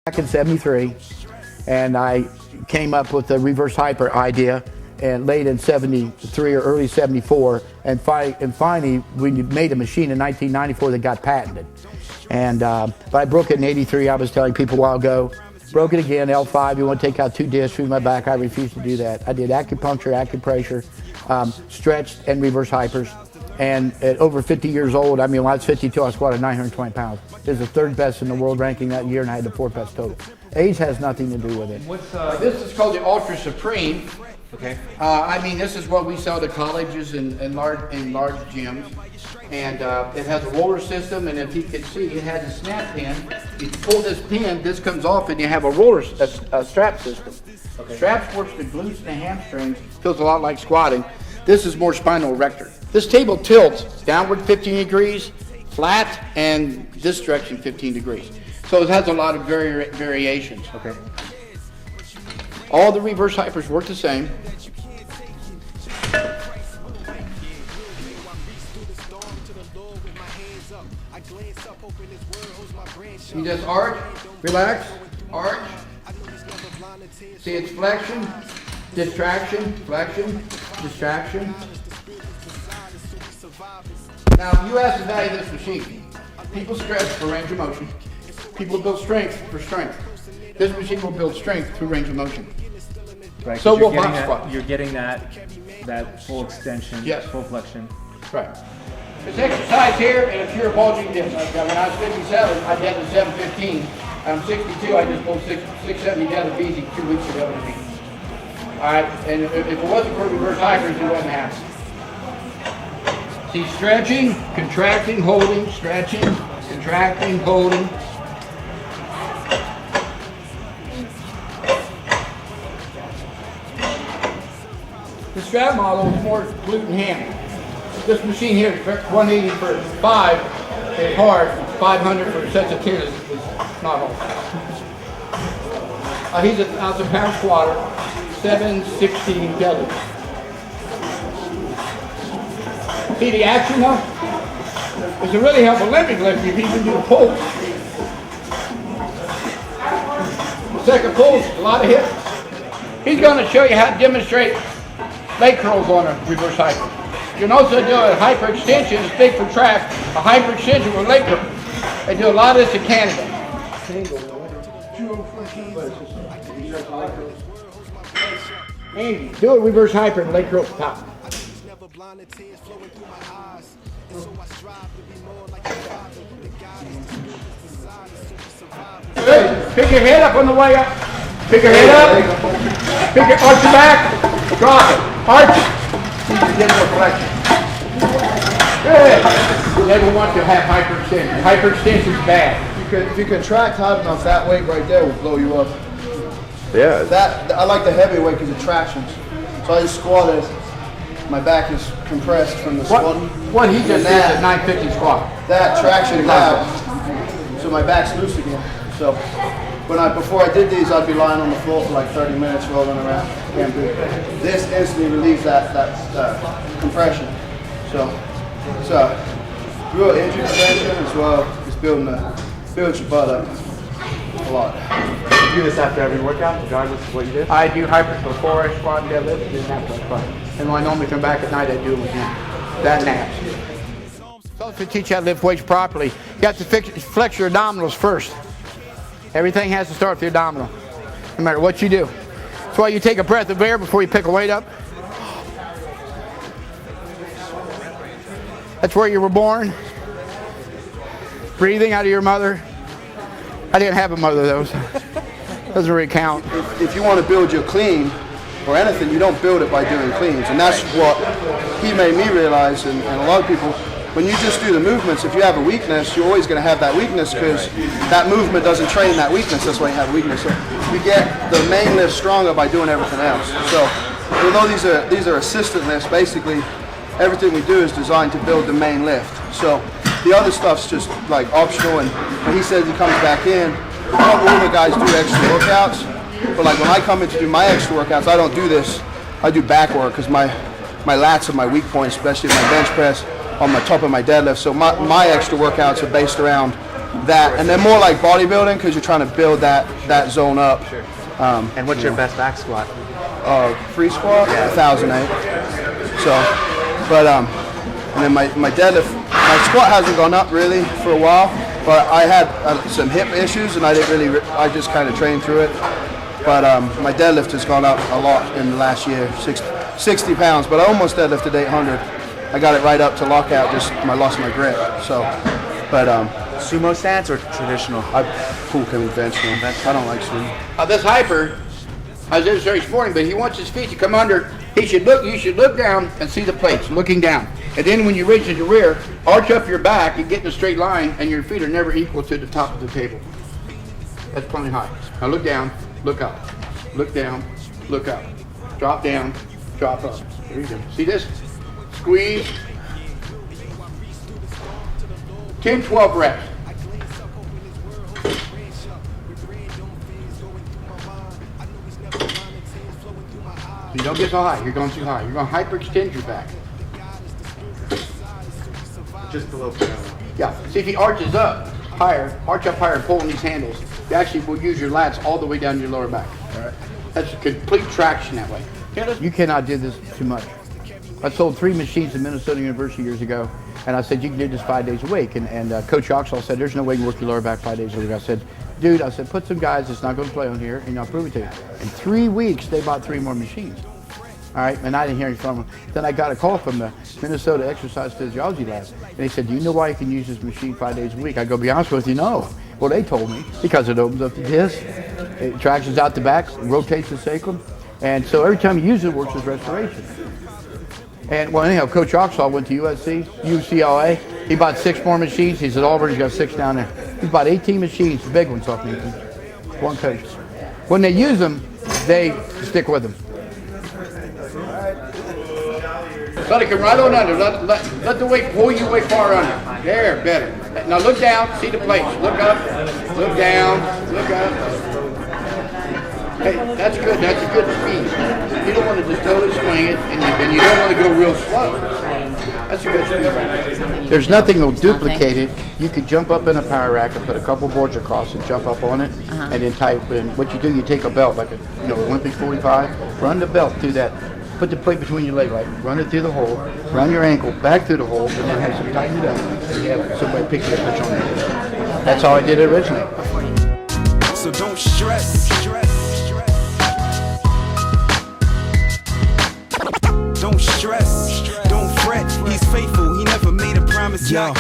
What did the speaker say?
back in '73, and I came up with the reverse hyper idea, and late in '73 or early '74, and finally we made a machine in 1994 that got patented. And but I broke it in '83. I was telling people a while ago. Broke it again, L5. You want to take out 2 discs through my back? I refused to do that. I did acupuncture, acupressure, stretched, and reverse hypers. And at over 50 years old, I mean, when I was 52, I squatted 920 pounds. It was the 3rd best in the world ranking that year, and I had the 4th best total. Age has nothing to do with it. This is called the Ultra Supreme. Okay. I mean, this is what we sell to colleges and large gyms. And it has a roller system, and if you can see, it has a snap pin. You pull this pin, this comes off, and you have a strap system. Okay. Straps works the glutes and the hamstrings. Feels a lot like squatting. This is more spinal erector. This table tilts downward 15 degrees, flat, and this direction 15 degrees. So it has a lot of variations. Okay. All the reverse hypers work the same. You just arch, relax, arch. See, it's flexion, distraction, flexion, distraction. Now, if you ask the value of this machine, people stretch for range of motion. People build strength for strength. This machine will build strength through range of motion. Right. So we'll box squat. You're getting that full extension, yes. Full flexion. Right. This exercise here, and if you're a bulging disc, like when I was 57, I did the 715. I'm 62, I just pulled 670 deadlift easy 2 weeks ago. All right, and if it wasn't for reverse hypers, it wouldn't happen. See, stretching, contracting, holding, stretching, contracting, holding. The strap model is more glute and ham. This machine here is 180 for 5 is hard, 500 for sensitivity is not hard. He's a 1,000-pound squatter, 760 deadlift. See the action though? It's a really helpful Olympic lift if you can do a pull. The second pull, a lot of hip. He's going to show you how to demonstrate leg curls on a reverse hyper. You can also do a hyperextension, it's big for track, a hyperextension with leg curl. They do a lot of this in Canada. Andy, do a reverse hyper and leg curl at the top. Good. Pick your head up on the way up. Pick your head up. Arch your back. Drop it. Arch it. Get more flexion. Good. You never want to have hyperextension. Hyperextension is bad. If you contract hard enough, that weight right there will blow you up. Yeah. I like the heavy weight because it tractions. So I just squat it. My back is compressed from the squatting. What he just did at 950 squat. That traction out, so my back's loose again. So before I did these, I'd be lying on the floor for like 30 minutes rolling around. Can't do it. This instantly relieves that compression. So it's real injury prevention as well as builds your butt up a lot. You do this after every workout, regardless of what you did? I do hypers before I squat and deadlift, and then after I squat. And when I normally come back at night, I do it with him. That naps. So to teach you how to lift weights properly, you have to flex your abdominals first. Everything has to start with the abdominal, no matter what you do. That's why you take a breath of air before you pick a weight up. That's where you were born. Breathing out of your mother. I didn't have a mother though, so doesn't really count. If you want to build your clean or anything, you don't build it by doing cleans. And that's what he made me realize, and a lot of people, when you just do the movements, if you have a weakness, you're always going to have that weakness because that movement doesn't train that weakness. That's why you have weakness. So you get the main lift stronger by doing everything else. So although these are assistant lifts, basically everything we do is designed to build the main lift. So the other stuff's just like optional. And when he says he comes back in, not all the guys do extra workouts. But like when I come in to do my extra workouts, I don't do this. I do back work because my lats are my weak point, especially my bench press on the top of my deadlift. So my extra workouts are based around that, and they're more like bodybuilding because you're trying to build that zone up. Sure. And what's your best back squat? Free squat, 1,008. So, but and then my deadlift, my squat hasn't gone up really for a while, but I had some hip issues and I didn't really, I just kind of trained through it. But my deadlift has gone up a lot in the last year, 60 pounds, but I almost deadlifted 800. I got it right up to lockout, just I lost my grip. So, but Sumo stance or traditional? I pull conventional. I don't like sumo. This hyper, I was in there this morning, but he wants his feet to come under. You should look down and see the plates, looking down. And then when you reach to the rear, arch up your back and get in a straight line, and your feet are never equal to the top of the table. That's plenty high. Now look down, look up. Look down, look up. Drop down, drop up. There you go. See this? Squeeze. 10, 12 reps. So you don't get so high. You're going too high. You're going to hyperextend your back. Just below parallel. Yeah. See, if he arches up higher, arch up higher and pull on these handles, you actually will use your lats all the way down to your lower back. All right. That's complete traction that way. You cannot do this too much. I sold 3 machines at Minnesota University years ago, and I said, you can do this 5 days a week. And Coach Oxall said, there's no way you can work your lower back 5 days a week. I said, dude, put some guys that's not going to play on here, and I'll prove it to you. In 3 weeks, they bought 3 more machines. All right, and I didn't hear anything from them. Then I got a call from the Minnesota Exercise Physiology Lab, and they said, do you know why you can use this machine 5 days a week? I go, be honest with you, no. Well, they told me, because it opens up the disc, it tractions out the back, rotates the sacrum, and so every time you use it, it works as restoration. And well, anyhow, Coach Oxall went to UCLA. He bought 6 more machines. He's at Auburn. He's got 6 down there. He's bought 18 machines, the big ones off me. One coach. When they use them, they stick with them. Let it come right on under. Let the weight pull you way far under. There, better. Now look down. See the plates. Look up. Look down. Look up. Hey, that's good. That's a good speed. You don't want to just totally swing it, and you don't want to go real slow. That's a good speed. There's nothing that'll duplicate it. You could jump up in a power rack and put a couple boards across and jump up on it, and then type. And what you do, you take a belt like a Olympic 45, run the belt through that. Put the plate between your leg, run it through the hole, run your ankle back through the hole, and then have some tighten it up. And you have somebody pick you up and on it. That's how I did it originally. So don't stress. Don't stress, don't fret. He's faithful. He never made a promise. Yo.